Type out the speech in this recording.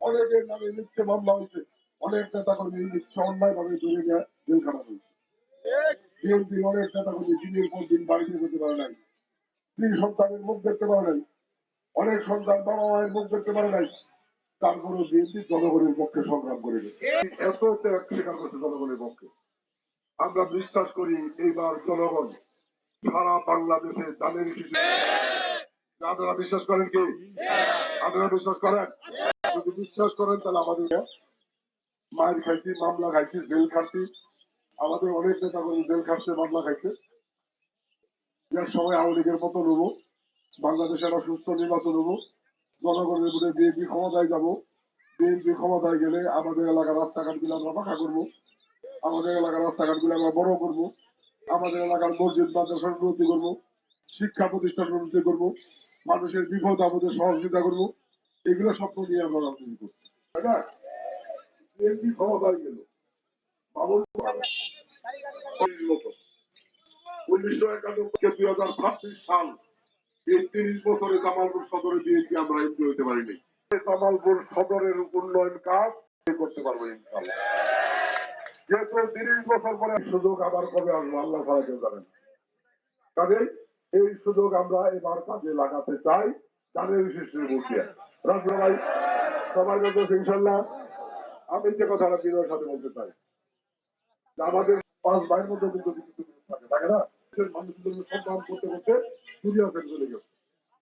অনেকের নামে মিথ্যে মামলা হয়েছে, অনেক নেতা কর্মী মিথ্যে অন্যায় ভাবে ধরে নিয়ে জেলখানা হয়েছে। বিএনপি অনেক নেতা কর্মী দিনের পর দিন বাড়িতে যেতে পারে নাই, স্ত্রী সন্তানের মুখ দেখতে পারে নাই, অনেক সন্তান বাবা মায়ের মুখ দেখতে পারে নাই। তারপরেও বিএনপি জনগণের পক্ষে সংগ্রাম করে গেছে, এত ত্যাগ স্বীকার করছে জনগণের পক্ষে। আমরা বিশ্বাস করি এইবার জনগণ সারা বাংলাদেশে জানের শিশু। আপনারা বিশ্বাস করেন কি? আপনারা বিশ্বাস করেন? যদি বিশ্বাস করেন তাহলে আমাদের মায়ের খাইছি, মামলা খাইছি, জেল খাচ্ছি। আমাদের অনেক নেতা কর্মী জেল খাচ্ছে, মামলা খাইছে। যার সময় আওয়ামী লীগের মতো নেবো, বাংলাদেশে একটা সুস্থ নির্বাচন হবো, জনগণের ভোটে বিএনপি ক্ষমতায় যাবো। বিএনপি ক্ষমতায় গেলে আমাদের এলাকার রাস্তাঘাটগুলো আমরা পাকা করবো, আমাদের এলাকার রাস্তাঘাটগুলো আমরা বড় করবো, আমাদের এলাকার মসজিদ মাদ্রাসার উন্নতি করবো, শিক্ষা প্রতিষ্ঠানের উন্নতি করবো, মানুষের বিপদ আপদে সহযোগিতা করবো। এগুলো স্বপ্ন নিয়ে আমরা রাজনীতি করছি, তাই না? বিএনপি ক্ষমতায় গেল 1991-2026 সাল, এই 30 বছরে জামালপুর সদরে বিএনপি আমরা এমপি হইতে পারিনি। জামালপুর সদরের উন্নয়ন কাজ করতে পারবো ইনশাআল্লাহ। যেহেতু 30 বছর পরে সুযোগ আবার কবে আসবো আল্লাহ ছাড়া কেউ জানেন। কাজে এই সুযোগ আমরা এবার কাজে লাগাতে চাই। জানের বিশিষ্ট বসিয়া রাজু ভাই সবার কাছে ইনশাল্লাহ। আমি যে কথাটা বিনয়ের সাথে বলতে চাই, আমাদের 5 ভাইয়ের মধ্যে কিন্তু থাকে না, মানুষের জন্য সম্মান করতে করতে দুনিয়া চলে গেছে।